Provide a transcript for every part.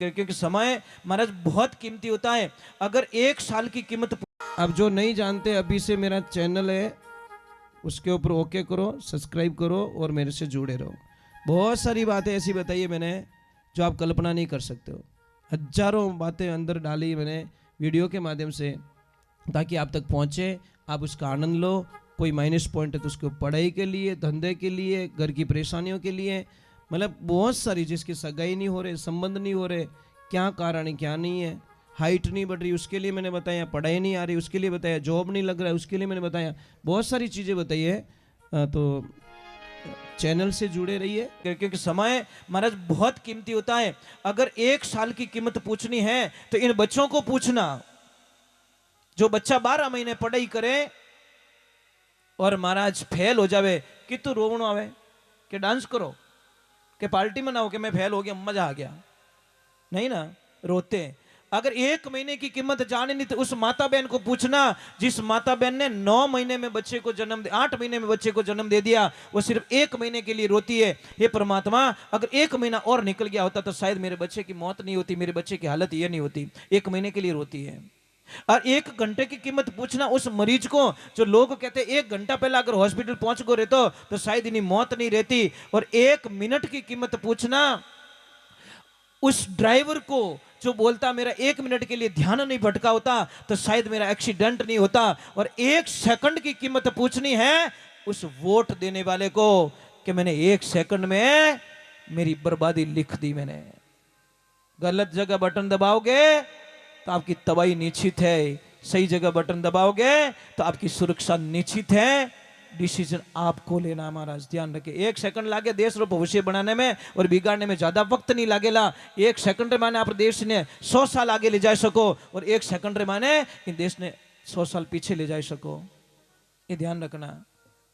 क्योंकि समय महाराज बहुत कीमती होता है। अगर एक साल की कीमत, अब जो नहीं जानते अभी से मेरा चैनल है उसके ऊपर ओके करो, सब्सक्राइब करो और मेरे से जुड़े रहो। बहुत सारी बातें ऐसी बताई है मैंने जो आप कल्पना नहीं कर सकते हो। हजारों बातें अंदर डाली मैंने वीडियो के माध्यम से ताकि आप तक पहुंचे, आप उसका आनंद लो। कोई माइनस पॉइंट है तो उसको पढ़ाई के लिए, धंधे के लिए, घर की परेशानियों के लिए, मतलब बहुत सारी, जिसकी सगाई नहीं हो रहे, संबंध नहीं हो रहे, क्या कारण है क्या नहीं है, हाइट नहीं बढ़ रही उसके लिए मैंने बताया, पढ़ाई नहीं आ रही उसके लिए बताया, जॉब नहीं लग रहा है उसके लिए मैंने बताया, बहुत सारी चीज़ें बताई है। तो चैनल से जुड़े रहिए क्योंकि समय महाराज बहुत कीमती होता है। अगर एक साल की कीमत पूछनी है तो इन बच्चों को पूछना। जो बच्चा 12 महीने पढ़ाई करे और महाराज फेल हो जावे, कि तू रोवणो आवे, कि डांस करो, कि पार्टी मनाओ, कि मैं फेल हो गया मजा आ गया, नहीं ना, रोते हैं। अगर 1 महीने की कीमत जाने नहीं तो उस माता बहन को पूछना जिस माता बहन ने 9 महीने में बच्चे को जन्म दे, 8 महीने में बच्चे को जन्म दे दिया, वो सिर्फ 1 महीने के लिए रोती है, हे परमात्मा अगर 1 महीना और निकल गया होता तो शायद मेरे बच्चे की मौत नहीं होती, मेरे बच्चे की हालत ये नहीं होती। 1 महीने के लिए रोती है। और 1 घंटे की कीमत पूछना उस मरीज को, जो लोग कहते हैं 1 घंटा पहले अगर हॉस्पिटल पहुंच गो रहते तो शायद इन्हीं मौत नहीं रहती। और 1 मिनट की कीमत पूछना उस ड्राइवर को जो बोलता मेरा 1 मिनट के लिए ध्यान नहीं भटका होता तो शायद मेरा एक्सीडेंट नहीं होता। और 1 सेकंड की कीमत पूछनी है उस वोट देने वाले को कि मैंने 1 सेकंड में मेरी बर्बादी लिख दी मैंने। गलत जगह बटन दबाओगे तो आपकी तबाही निश्चित है, सही जगह बटन दबाओगे तो आपकी सुरक्षा निश्चित है। डिसीजन आपको लेना महाराज, ध्यान रखे। 1 सेकंड लागे देश रो भविष्य बनाने में और बिगाड़ने में, ज्यादा वक्त नहीं लागेला। 1 सेकंड रे माने आप देश ने 100 साल आगे ले जा सको और 1 सेकंड रे माने इन देश ने 100 साल पीछे ले जा सको, ये ध्यान रखना।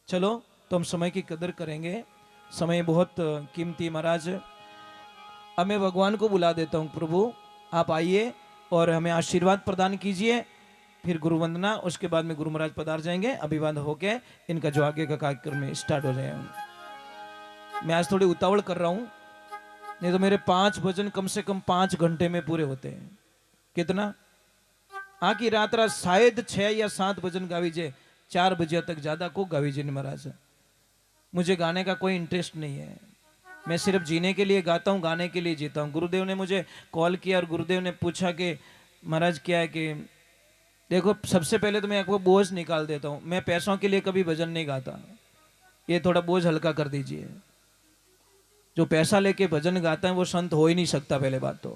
चलो तो हम समय की कदर करेंगे, समय बहुत कीमती महाराज। अब मैं भगवान को बुला देता हूँ, प्रभु आप आइए और हमें आशीर्वाद प्रदान कीजिए। फिर गुरु वंदना, उसके बाद में गुरु महाराज पधार जाएंगे, अभिवादन होके इनका जो आगे का कार्यक्रम में स्टार्ट हो जाएगा। मैं आज थोड़ी उतावल कर रहा हूं, नहीं तो मेरे 5 भजन कम से कम 5 घंटे में पूरे होते हैं। कितना आकी रात रात शायद 6 या 7 भजन गावीजे, 4 बजे तक ज्यादा को गावीजे नहीं महाराज। मुझे गाने का कोई इंटरेस्ट नहीं है, मैं सिर्फ जीने के लिए गाता हूँ, गाने के लिए जीता हूँ। गुरुदेव ने मुझे कॉल किया और गुरुदेव ने पूछा कि महाराज क्या है कि देखो सबसे पहले तो मैं आपको बोझ निकाल देता हूँ, मैं पैसों के लिए कभी भजन नहीं गाता, ये थोड़ा बोझ हल्का कर दीजिए। जो पैसा लेके भजन गाता है वो संत हो ही नहीं सकता। पहले बात तो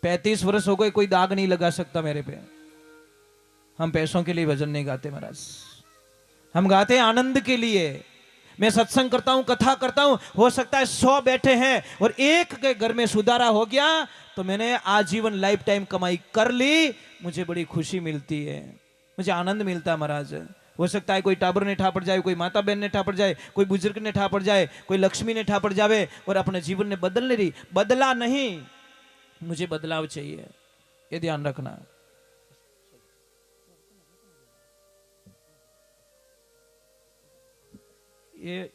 35 वर्ष हो गए, कोई दाग नहीं लगा सकता मेरे पे। हम पैसों के लिए भजन नहीं गाते महाराज, हम गाते हैं आनंद के लिए। मैं सत्संग करता हूं, कथा करता हूं, हो सकता है 100 बैठे हैं और एक के घर में सुधारा हो गया तो मैंने आजीवन लाइफ टाइम कमाई कर ली, मुझे बड़ी खुशी मिलती है, मुझे आनंद मिलता है महाराज। हो सकता है कोई टाबर ने ठापड़ जाए, कोई माता बहन ने ठापड़ जाए, कोई बुजुर्ग ने ठापड़ जाए, कोई लक्ष्मी ने ठापड़ जावे और अपने जीवन ने बदल नहीं रही, बदला नहीं, मुझे बदलाव चाहिए, ये ध्यान रखना।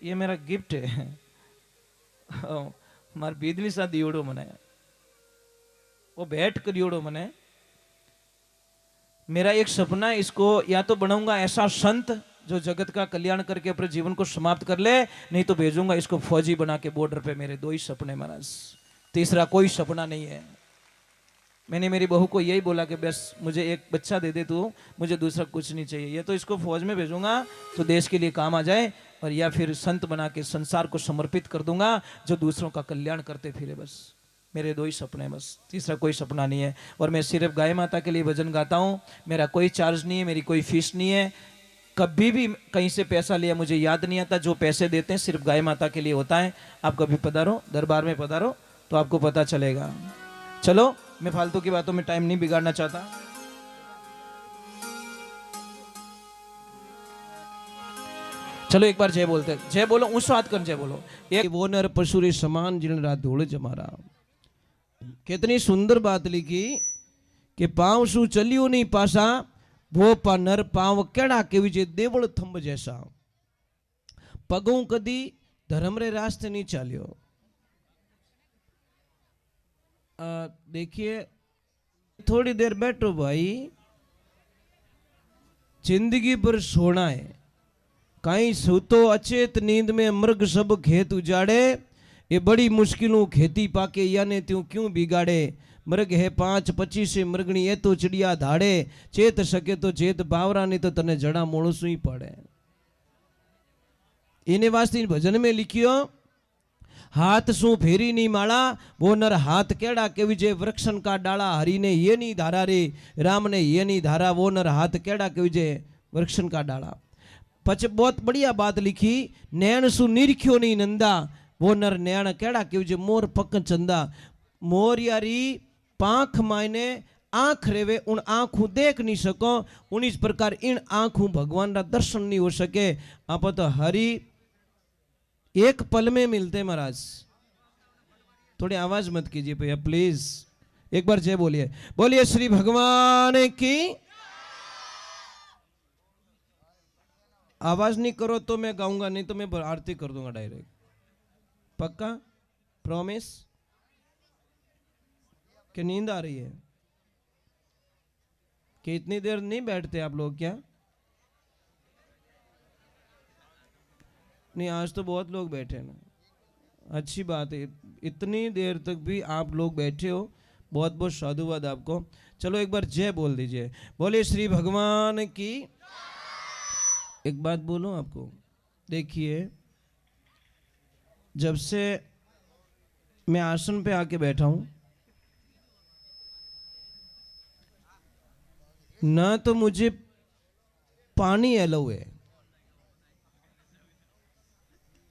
ये मेरा गिफ्ट है मार बीदली सा दियोड़ो मने, वो भेंट करियोड़ो मने। मेरा एक सपना है, इसको या तो बनाऊंगा ऐसा संत जो जगत का कल्याण करके अपने जीवन को समाप्त कर ले, नहीं तो भेजूंगा इसको फौजी बना के बॉर्डर पे। मेरे 2 ही सपने महाराज, तीसरा कोई सपना नहीं है। मैंने मेरी बहू को यही बोला कि बस मुझे एक बच्चा दे दे तू, मुझे दूसरा कुछ नहीं चाहिए। ये तो इसको फौज में भेजूंगा तो देश के लिए काम आ जाए, और या फिर संत बना के संसार को समर्पित कर दूंगा जो दूसरों का कल्याण करते फिरे। बस मेरे 2 ही सपने, बस तीसरा कोई सपना नहीं है। और मैं सिर्फ गाय माता के लिए भजन गाता हूँ, मेरा कोई चार्ज नहीं है, मेरी कोई फीस नहीं है। कभी भी कहीं से पैसा लिया मुझे याद नहीं आता, जो पैसे देते हैं सिर्फ गाय माता के लिए होता है। आप कभी पधारो, दरबार में पधारो तो आपको पता चलेगा। चलो मैं फालतू की बातों में टाइम नहीं बिगाड़ना चाहता। चलो एक बार जय बोलते, जय बोलो, ऊंचो हाथ कर जय बोलो। एक वो नर पशुरी समान जिन रात धूल जमारा। कितनी सुंदर बात लिखी कि पांव सु चलियो नहीं पासा, वो पा नर पांव केड़ा के विजय देवल थंब जैसा। पगों कदी धर्म रे रास्ते नहीं चालियो, देखिए थोड़ी देर बैठो भाई, जिंदगी भर सोना है। कहीं सूतो अचेत नींद में मृग सब खेत उजाड़े, ये बड़ी मुश्किलों खेती पाके याने त्यों क्यों बिगाड़े। मृग है 5-25 मृगणी ये तो चिड़िया धाड़े, चेत सके तो चेत बावरा नहीं तो तने जड़ा मोणसू ही पड़े। इने वास्ते भजन में लिखियो, हाथ सू फेरी नी माला वो नर हाथ केड़ा के विजय वृक्षन का डाला। हरि ने ये नहीं धारा रे, राम ने ये नहीं धारा, वो नर हाथ केड़ा के विजय वृक्षन का डाला। पछ बहुत बढ़िया बात लिखी, नैन सु निरख्यो नहीं नंदा, वो नर नैन केड़ा के विजय मोर पक चंदा। मोर यारी पांख मायने आंख रेवे, उन आंखों देख नहीं सको, उन इस प्रकार इन आंखों भगवान का दर्शन नहीं हो सके। आप तो हरि एक पल में मिलते महाराज। थोड़ी आवाज मत कीजिए भैया प्लीज, एक बार जय बोलिए, बोलिए श्री भगवान की। आवाज नहीं करो तो मैं गाऊंगा, नहीं तो मैं आरती कर दूंगा डायरेक्ट। पक्का प्रॉमिस? कि नींद आ रही है? कि इतनी देर नहीं बैठते आप लोग क्या? नहीं, आज तो बहुत लोग बैठे ना, अच्छी बात है। इतनी देर तक भी आप लोग बैठे हो, बहुत बहुत साधुवाद आपको। चलो एक बार जय बोल दीजिए, बोले श्री भगवान की। एक बात बोलूं आपको, देखिए जब से मैं आसन पे आके बैठा हूं ना, तो मुझे पानी अलाउ है,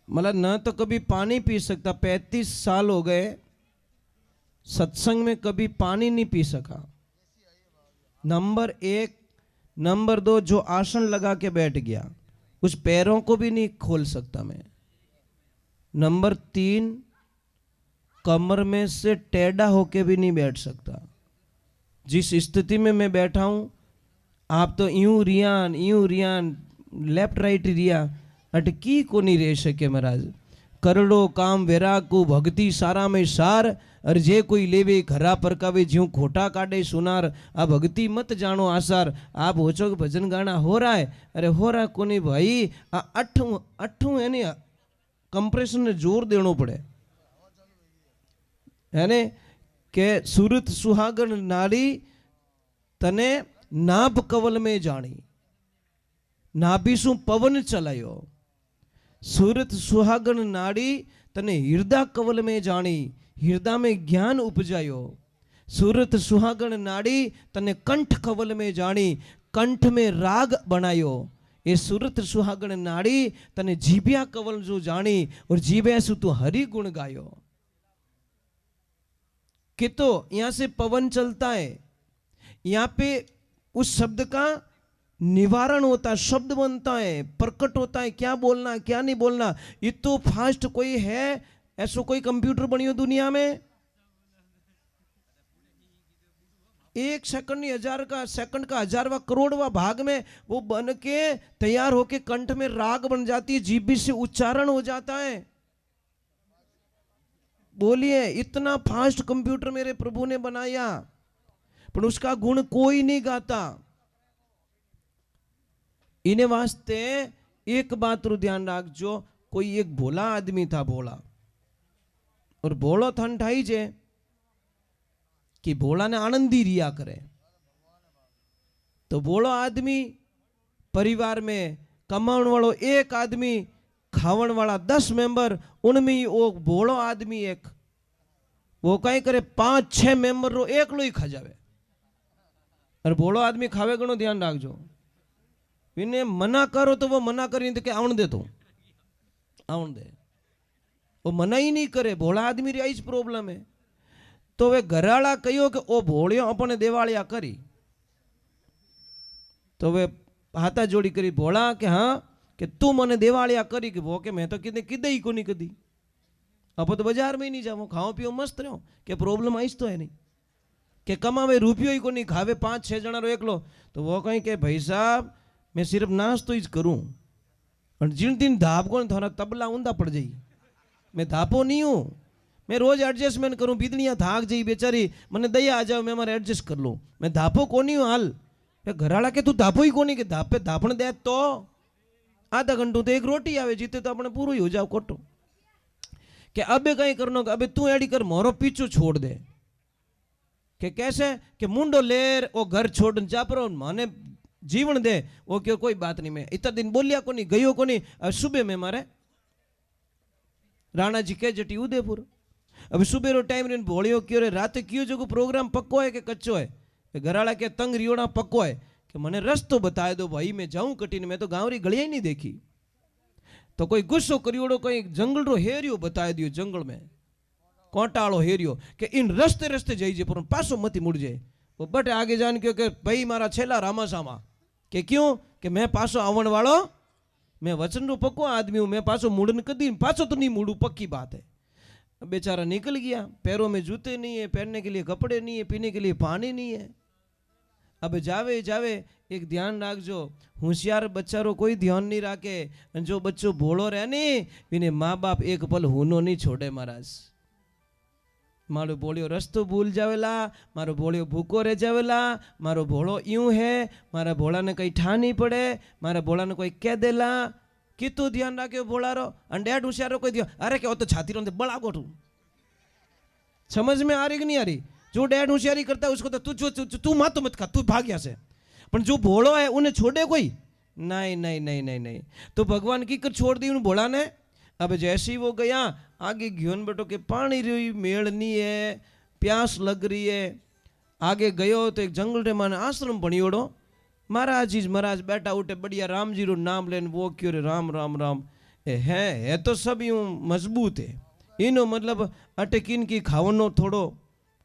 मतलब न तो कभी पानी पी सकता। 35 साल हो गए सत्संग में कभी पानी नहीं पी सका, नंबर 1। नंबर 2, जो आसन लगा के बैठ गया उस पैरों को भी नहीं खोल सकता मैं। नंबर 3, कमर में से टेढ़ा होके भी नहीं बैठ सकता। जिस स्थिति में मैं बैठा हूं, आप तो यूं रियान लेफ्ट राइट रिया अटकी को नहीं रह सके महाराज। करोड़ों काम वेरा को भक्ति सारा में सार, और जे कोई लेवे घरा परकावे ज्यों खोटा काटे सुनार। आ भक्ति मत जानो आसार, आप होचो भजन गाना हो रहा है, अरे हो रहा को नहीं भाई। आ अठू है नहीं, कंप्रेशन ने जोर देनो पड़े है ने। के सूरत सुहागन नारी तने नाभ कवल में जानी, नाभि सु पवन चलायो। सूरत सुहागन नाड़ी तने हृदय कवल में जानी, हृदय में ज्ञान उपजायो। सूरत सुहागन नाड़ी तने कंठ कवल में जानी, कंठ में राग बनायो। ये सूरत सुहागन नाड़ी तने जीभिया कवल जो जानी, और जीभे सु तू हरि गुण गायो। कि तो यहां से पवन चलता है, यहां पे उस शब्द का निवारण होता है, शब्द बनता है, प्रकट होता है, क्या बोलना क्या नहीं बोलना। ये तो फास्ट कोई है ऐसा, कोई कंप्यूटर बनी हो दुनिया में? 1 सेकंड नहीं, 1000 का सेकंड का 1000वां करोड़वां भाग में वो बन के तैयार होके कंठ में राग बन जाती है, जीभ से उच्चारण हो जाता है। बोलिए, इतना फास्ट कंप्यूटर मेरे प्रभु ने बनाया, पर उसका गुण कोई नहीं गाता। इन्हें वास्ते एक बात रू ध्यान रखजो, कोई एक भोला आदमी था, भोला, और भोलो थन ठाई जे कि भोला ने आनंदी रिया करे। तो भोलो आदमी परिवार में कमाण वालों एक आदमी, खावण वाला 10 मेंबर, उनमें वो भोलो आदमी एक, वो कई करे 5-6 मेंबर रो एकलो ही खा जावे। और भोलो आदमी खावे घणो ध्यान रखजो, इन्हें मना करो तो वो मना करी तो के आवन दे, तो आवन दे, वो मना ही नहीं करे। भोला आदमी री इस प्रॉब्लम है। तो वे घराला कहो कि ओ भोलियो अपने देवालिया करी, तो वे हाथा जोड़ी करी भोला के हाँ कि तू मने देवालिया करी, कि वो के मैं तो किदे ही को नहीं कदी, अब तो बाजार में ही नहीं जाओ, खाओ पियो मस्त रहो, के प्रॉब्लम आईस तो है नहीं, के कमावे रुपयो ही को नहीं, खावे 5-6 जना रो एकलो। तो वो कहीं के भाई साहब मैं सिर्फ नाश्तो ही करूं, और जिन दिन धाप को थोड़ा तबला ऊंधा पड़ जाई, मैं धापो नहीं हूं, मैं रोज एडजस्टमेंट करूं, बीदड़ियां थाक जाई बेचारी, मने दया आ जाओ, मैं मारे एडजस्ट कर लूं। मैं धापो कोनी हूं हाल। घराड़ा के तू धापो ही कोनी, के धापे धापण दे तो आधा घंटो तो एक रोटी आवे, जीते तो अपने पूरो ही हो जाओ कोटो। कि अबे कहीं करनो, अबे तू एडी कर, मोरो पीछू छोड़ दे। कि कैसे कि मुंडो लेर वो घर छोड़ जा पर माने जीवन दे। वो क्यों कोई बात नहीं, मैं इतना दिन बोलिया को नहीं, गयो को नहीं। अब सुबह में मारे राणा जी के जटी उदयपुर, अब सुबह रो टाइम रेन भोलियो क्यों रे, रात क्यों जो प्रोग्राम पक्को है कि कच्चो है। घराड़ा के तंग रियोड़ा पक्को है कि मने रस्तो बताए दो भाई, मैं जाऊं कटीन, मैं तो गाँव री गलियां ही नहीं देखी। तो कोई गुस्सो करियोड़ो, कोई जंगल रो हेरियो बताए दियो, जंगल में कोटाड़ो हेरियो कि इन रस्ते रस्ते जाइए पर पासो मती मुड़ जाए। वो बटे आगे जान क्यों कि भाई मारा छेला रामा सामा, कि क्यों कि मैं पासो आवण वालो, मैं वचन रो पक्को आदमी हूं, मैं पासो मुड़न कदी पासो तो नहीं मुड़ू, पक्की बात है। बेचारा निकल गया, पैरों में जूते नहीं है, पहनने के लिए कपड़े नहीं है, पीने के लिए पानी नहीं है। अब जावे जावे एक ध्यान राखजो, होशियार बच्चा रो कोई ध्यान नहीं राखे, जो बच्चो भोळो रहे नहीं विने माँ बाप एक पल हुनो नहीं छोड़े महाराज। मारो भोळियो रस्तो भूल जावेला, मारो भोळियो भूखो रह जावेला, मारो भोळो यूं है, मारा भोळा ने कहीं ठा नहीं पड़े, मारा भोळा ने कोई कह देला, कितु ध्यान राख्यो भोळा रो। अंडेड होशियारो कोई ध्यान, अरे क्या तो छाती रो बड़ा गोठू, समझ में आ रही कि नहीं आ रही। जो डैड होशियारी करता है उसको तो तू मात मत खा, तू भाग यहाँ से। पर जो भोळो है उन्हें छोड़े कोई नहीं नहीं नहीं नहीं नहीं। तो भगवान की कर छोड़ दी उन भोळा ने। अब जैसे ही वो गया आगे घियोन बेटो के पानी रही मेड़ नहीं है, प्यास लग रही है। आगे गयो तो एक जंगल रे माने आश्रम बनियोड़ो, महाराज जी महाराज बैठा उठे बढ़िया राम जी रो नाम लेन, वो क्यों रे राम राम राम है तो सब यूं मजबूत है। इनो मतलब अटकिन की खावनो थोड़ो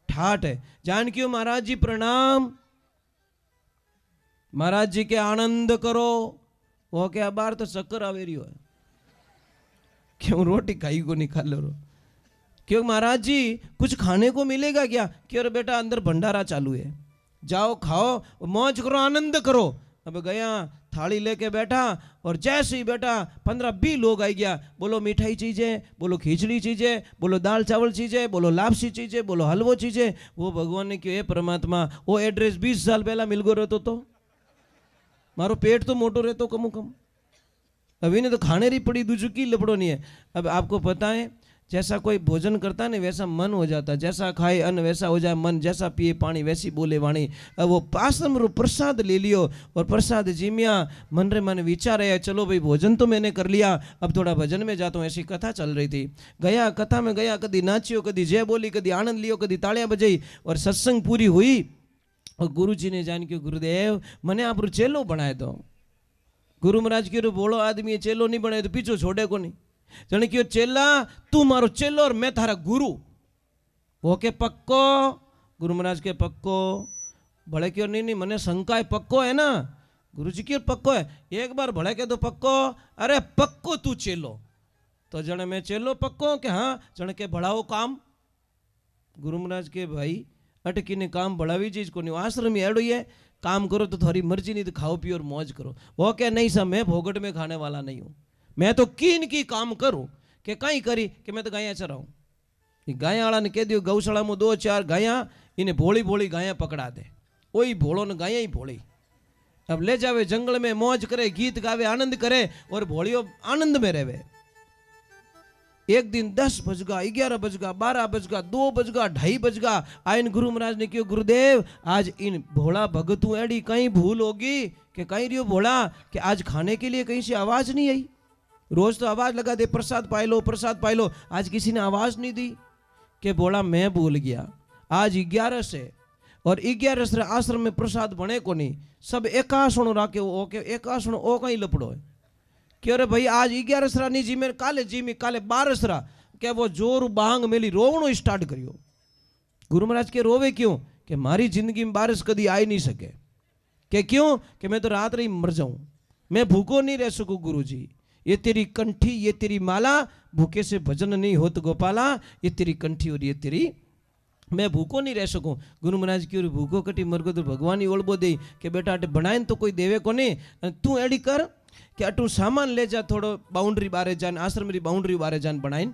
ठाठ है। जान क्यों महाराज जी प्रणाम, महाराज जी के आनंद करो। वो क्या बार तो चक्कर आवे रही है, क्यों रोटी खाई को निकाल लो, क्यों महाराज जी कुछ खाने को मिलेगा क्या, क्यों बेटा अंदर भंडारा चालू है, जाओ खाओ मौज करो आनंद करो। अब गया थाली लेके बैठा और जैसे ही बैठा 15-20 लोग आ गया, बोलो मिठाई चीजें, बोलो खिचड़ी चीजें, बोलो दाल चावल चीजें, बोलो लापसी चीजें, बोलो हलवो चीजें। वो भगवान ने क्यों, परमात्मा वो एड्रेस 20 साल पहला मिल गो रहतो तो मारो पेट तो मोटो रहतो कम कम। अभी ने तो खाने री पड़ी, दूसरी की लपड़ो नहीं है। अब आपको पता है जैसा कोई भोजन करता है ना वैसा मन हो जाता है, जैसा खाए अन्न वैसा हो जाए मन, जैसा पिए पानी वैसी बोले वाणी। अब वो आश्रम रो प्रसाद ले लियो और प्रसाद जिमिया, मन रे मन विचार है चलो भाई भोजन तो मैंने कर लिया, अब थोड़ा भजन में जाता हूँ। ऐसी कथा चल रही थी, गया कथा में गया, कभी नाचियो, कभी जय बोली, कभी आनंद लियो, कभी तालियां बजाई और सत्संग पूरी हुई। और गुरु जी ने जान के गुरुदेव मने आप चेलो बनाए दो। गुरु महाराज की बोलो आदमी चेलो नहीं बनाए तो पीछो छोड़े को नहीं। जने क्यों चेला तू मारो चेलो और मैं थारा गुरु। वो के पक्को, गुरु महाराज के पक्को, भले क्यों नहीं नहीं मने शंका है पक्को है ना, गुरु जी क्यों पक्को है, एक बार भले के तो पक्को, अरे पक्को तू चेलो। तो जने मैं चेलो पक्को के हाँ, जने के बढ़ाओ काम। गुरु महाराज के भाई अटकी ने काम बढ़ावी चीज को नहीं, आश्रम एड़ो ही है, काम करो तो थोड़ी मर्जी, नहीं तो खाओ पियो और मौज करो। वो क्या नहीं सब मैं भोगट में खाने वाला नहीं हूँ, मैं तो कीन की काम करूँ कि कहीं करी कि मैं तो गाया चराऊँ। गाया वाला ने कह दियो गौशाला में 2-4 गाया, इन्हें भोली भोली गाया पकड़ा दे, वही भोलो ने गाया ही भोली। अब ले जावे जंगल में मौज करे, गीत गावे, आनंद करे और भोलियो आनंद में रहे। एक दिन 10 बज गा, 11 बज गा, 12 बज गा, 2 बज गा, 2:30 बज गा। आइन गुरु महाराज ने क्यों गुरुदेव आज इन भोला भगतू एडी कहीं भूल होगी कि कहीं रियो भोला कि आज खाने के लिए कहीं से आवाज नहीं आई। रोज तो आवाज लगा दे प्रसाद पाई लो प्रसाद पाई लो, आज किसी ने आवाज नहीं दी कि बोला मैं भूल गया। आज 11 से और 11 से आश्रम में प्रसाद बने को नहीं, सब एकासण राखे ओके एकासण ओ कहीं लपड़ो है क्यों रे भाई आज 11 सरा नहीं जी मेरे काले जी में काले 12 सरा क्या वो जोर बांग मेली रोवणो स्टार्ट करियो। गुरु महाराज के रोवे क्यों कि मारी जिंदगी में बारिश कभी आई नहीं सके, कि क्यों कि मैं तो रात रही मर जाऊं, मैं भूखो नहीं रह सकूं। गुरु जी ये तेरी कंठी ये तेरी माला, भूखे से भजन नहीं होत गोपाला, ये तेरी कंठी और ये तेरी, मैं भूखो नहीं रह सकूं। गुरु महाराज की भूखो कटी मरगो तो भगवान ही ओळबो दे कि बेटा अटे बनाए तो कोई देवे को नहीं, तू एडी कर कि अटू सामान ले जा थोड़ो बाउंड्री बारे जान, आश्रम री बाउंड्री बारे जान बनाई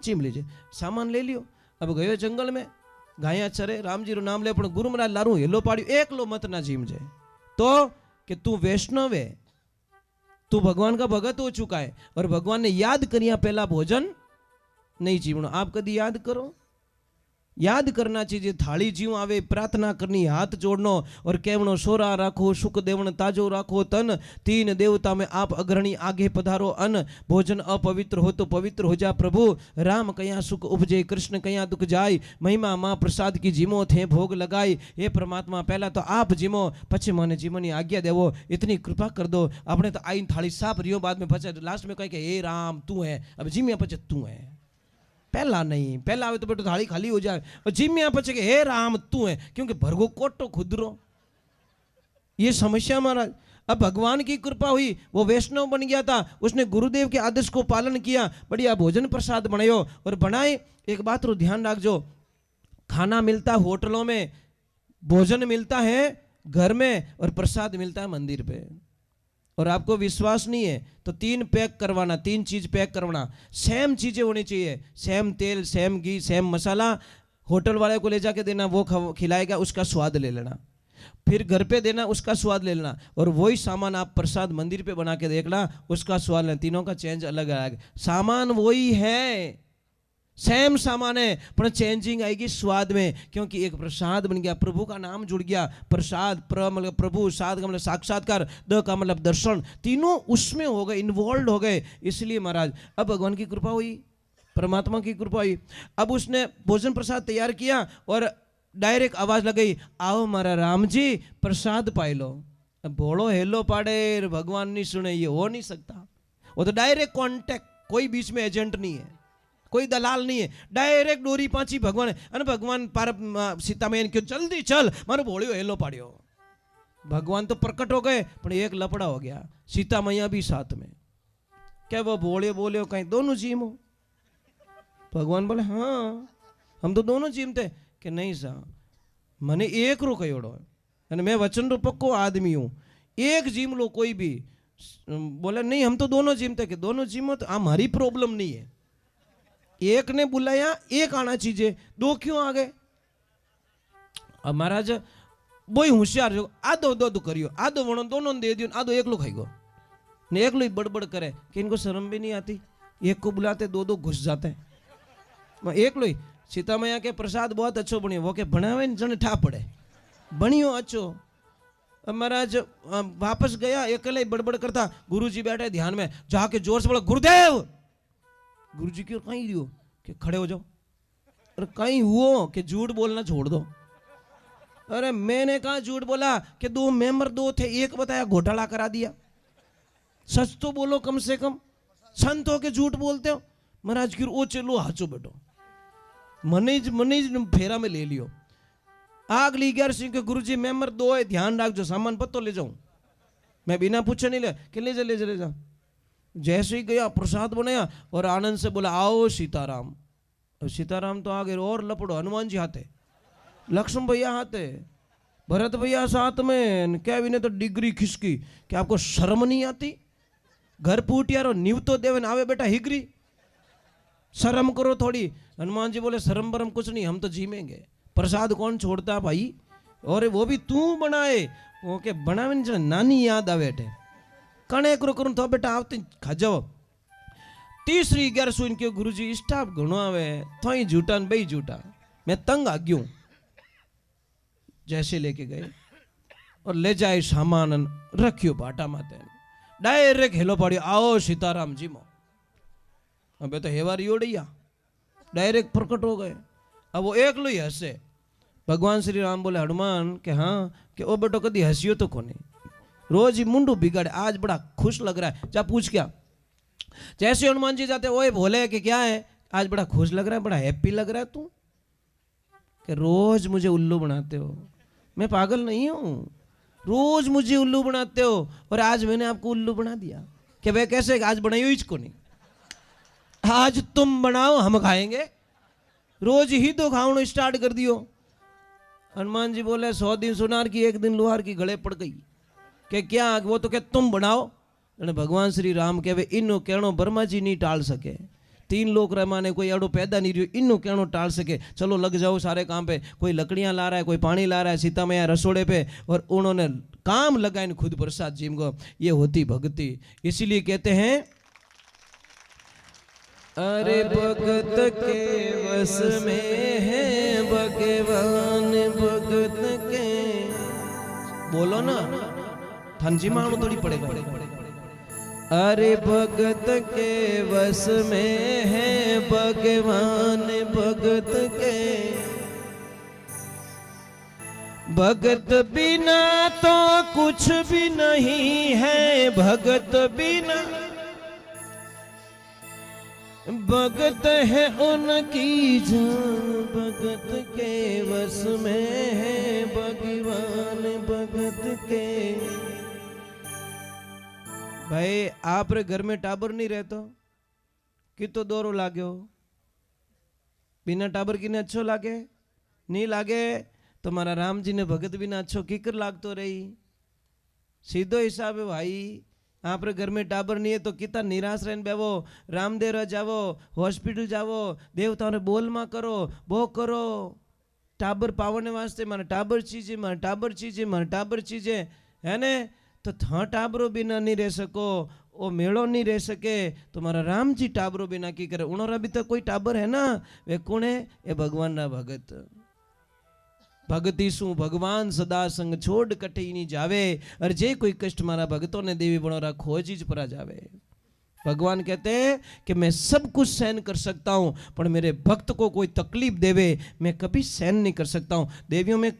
चीम लीजिए, सामान ले लियो। अब गयो जंगल में, गाया चरे, राम जी रो नाम ले, पण गुरु महाराज लारू हेलो पाड़ियो, एकलो मत ना जीम जाए। तो कि तू वैष्णव है, तू भगवान का भगत हो चुका है, और भगवान ने याद करिया पहला भोजन नहीं जीवनो। आप कभी याद करो, याद करना चाहिए। थाली जीव आवे, प्रार्थना करनी, हाथ जोड़नो और कहवनो सोरा राखो, सुख देवण ताजो राखो तन, तीन देवता में आप अग्रणी आगे पधारो अन, भोजन अपवित्र हो तो पवित्र हो जा प्रभु, राम कया सुख उपजे कृष्ण कया दुख जाय, महिमा माँ प्रसाद की जीमो थे भोग लगाई। हे परमात्मा पहला तो आप जीमो, पछे मने जीवनी आज्ञा देवो, इतनी कृपा कर दो। अपने तो आईन थाली साफ रियो, बाद में पछे लास्ट में कहे कि हे राम तू है, अब जीमिया पछे तू है, पहला नहीं। पहला आवे तो बेटो थाली खाली हो जाए, और जिम्या पछे के हे राम तू है, क्योंकि भरगो कोटो खुदरो। ये समस्या महाराज। अब भगवान की कृपा हुई, वो वैष्णव बन गया था, उसने गुरुदेव के आदेश को पालन किया, बढ़िया भोजन प्रसाद बनायो और बनाए। एक बात रो ध्यान रखजो, खाना मिलता होटलों में, भोजन मिलता है घर में, और प्रसाद मिलता है मंदिर पे। और आपको विश्वास नहीं है तो 3 पैक करवाना, 3 चीज पैक करवाना, सेम चीजें होनी चाहिए, सेम तेल, सेम घी, सेम मसाला। होटल वाले को ले जाके देना, वो खिलाएगा, उसका स्वाद ले लेना। फिर घर पे देना, उसका स्वाद ले लेना, और वही सामान आप प्रसाद मंदिर पे बना के देखना, उसका स्वाद लेना। तीनों का चेंज अलग अलग, सामान वही है, सेम सामान है, पर चेंजिंग आएगी स्वाद में, क्योंकि एक प्रसाद बन गया, प्रभु का नाम जुड़ गया। प्रसाद, मतलब प्रभु, साध का मतलब साक्षात्कार, द का मतलब दर्शन, तीनों उसमें हो गए, इन्वॉल्व हो गए। इसलिए महाराज अब भगवान की कृपा हुई, परमात्मा की कृपा हुई। अब उसने भोजन प्रसाद तैयार किया और डायरेक्ट आवाज लगाई, आओ मारा राम जी प्रसाद पाई लो। अब भोड़ो हेलो पाड़े, भगवान नहीं सुने, ये हो नहीं सकता। वो तो डायरेक्ट कॉन्टेक्ट, कोई बीच में एजेंट नहीं है, कोई दलाल नहीं है, डायरेक्ट डोरी पाची भगवान है। अने भगवान पार सीता मैया ने क्यों जल्दी चल, मारो भोड़ियो हेलो पाड़ियो। भगवान तो प्रकट हो गए, पर एक लपड़ा हो गया, सीता मैया भी साथ में। क्या वो भोले बोले कहीं दोनों जीम हो? भगवान बोले हाँ हम तो दोनों जीम थे। कि नहीं सा, मने एक रो कयोड़ो है, मैं वचन रो पक्को आदमी हूँ, एक जीम लो कोई भी। बोले नहीं हम तो दोनों जीम थे। कि दोनों जीमो तो हमारी प्रॉब्लम नहीं है, एक ने बुलाया, एक आना चाहिए, 2 क्यों आ गए? अब महाराज बोई होशियार जो, आधो दो करियो, आधो वणो दोनों दे दियो, आधो एकलो खाई गो ने, एकलो ही बड़बड़ करे कि इनको शर्म भी नहीं आती, एक को बुलाते 2 घुस जाते हैं। एकलो ही सीता मैया के प्रसाद बहुत अच्छो बनियो, वो के बनावे ने जने ठा पड़े, बनियो अच्छो। अब महाराज वापस गया, अकेले ही बड़बड़ करता, गुरुजी बैठे ध्यान में, जाके जोर से बोला गुरुदेव। गुरुजी क्यों कहीं दियो? कि खड़े हो जाओ। अरे कहीं हुओ कि झूठ बोलना छोड़ दो। अरे मैंने कहा झूठ बोला? कि 2 मेंबर 2 थे, एक बताया घोटाला करा दिया। सच तो बोलो कम से कम, संत हो के झूठ बोलते हो। महाराज की ओ चलो हाचो बेटो, मनीज फेरा में ले लियो। आग ली 11 सिंह के गुरुजी मेंबर 2 है, ध्यान रख जो, सामान पत्तो ले जाऊं, मैं बिना पूछे नहीं ले, कि ले जा। जैसे ही गया प्रसाद बनाया और आनंद से बोला आओ सीताराम। सीताराम तो आगे और लपड़ो, हनुमान जी हाथे, लक्ष्मण भैया हाथे, भरत भैया साथ में। क्या ने तो डिग्री खिसकी कि आपको शर्म नहीं आती? घर पूटियारो नीव तो देवन आवे बेटा हिगरी, शर्म करो थोड़ी। हनुमान जी बोले शर्म बरम कुछ नहीं, हम तो जीमेंगे, प्रसाद कौन छोड़ता भाई, और वो भी तू बनाए। वो के बनावे नानी याद आवे थे, कणे करूं तो बेटा आवती खा जाओ। तीसरी 11 इनके गुरुजी स्टाफ घणो आवे, थोई झूठा न बई झूठा, मैं तंग आ गयूं। जैसे लेके गए और ले जाए सामान रखियो भाटा माते, डायरेक्ट हेलो पाड़ियो, आओ सीताराम जी मो। अबे तो हेवारी ओड़िया डायरेक्ट प्रकट हो गए। अब वो एकलो ही हंसे। भगवान श्री राम बोले हनुमान के हाँ, कि ओ बेटो कदी हंसियो तो कोनी, रोज ही मुंडू बिगाड़े, आज बड़ा खुश लग रहा है, जा पूछ क्या। जैसे हनुमान जी जाते ओए भोले कि क्या है, आज बड़ा खुश लग रहा है, बड़ा हैप्पी लग रहा है तू। कि रोज मुझे उल्लू बनाते हो, मैं पागल नहीं हूं, रोज मुझे उल्लू बनाते हो, और आज मैंने आपको उल्लू बना दिया। कि वे कैसे? आज बनाइयो इसको नहीं, आज तुम बनाओ हम खाएंगे, रोज ही तो खाओ स्टार्ट कर दियो। हनुमान जी बोले 100 दिन सुनार की 1 दिन लोहार की गले पड़ गई। कि क्या? वो तो क्या तुम बनाओ। भगवान श्री राम कहे इनो कहनो ब्रह्मा जी नहीं टाल सके, तीन लोग रमाने कोई एडो पैदा नहीं रही इन्नू कहनो टाल सके चलो लग जाओ सारे काम पे कोई लकड़ियां ला रहा है कोई पानी ला रहा है सीता मैया रसोड़े पे और उन्होंने काम लगाए खुद प्रसाद जिम को ये होती भक्ति। इसीलिए कहते हैं अरे भगत के वस में है भगवान भगत के बोलो ना थनजी मानो थोड़ी पड़ेगा अरे भगत के वस में है भगवान भगत के भगत बिना तो कुछ भी नहीं है भगत बिना भगत है उनकी जान भगत के वस में है भगवान भगत के। भाई आप रे घर में टाबर नहीं रहतो कि तो दौरो लाग्यो बिना टाबर की ने अच्छो लागे नहीं लागे तो मारा राम जी ने भगत बिना अच्छो किकर लागतो रही सीधो हिसाब है भाई। आप रे घर में टाबर नहीं है तो कितना निराश रहने बेवो रामदेव जावो हॉस्पिटल जावो देवताओं ने बोल मा करो वो करो टाबर पावने वास्ते मारा टाबर चीजे मारा टाबर चीजे मारा टाबर चीजे है ने तो था टाबरो बिना नहीं रह सको वो मेड़ो नहीं रह सके तो मारा राम जी टाबरो बिना की करे उन्होंने भी तो कोई टाबर है ना वे कौन है ये भगवान ना भगत भगती सु भगवान सदा संग छोड़ कटे नहीं जावे और जे कोई कष्ट मारा भगतों ने देवी बनोरा खोजी परा जावे। भगवान कहते हैं कि मैं सब कुछ सहन कर सकता हूं पर मेरे भक्त को कोई तकलीफ देवे मैं कभी सहन नहीं कर सकता हूं। देवियों में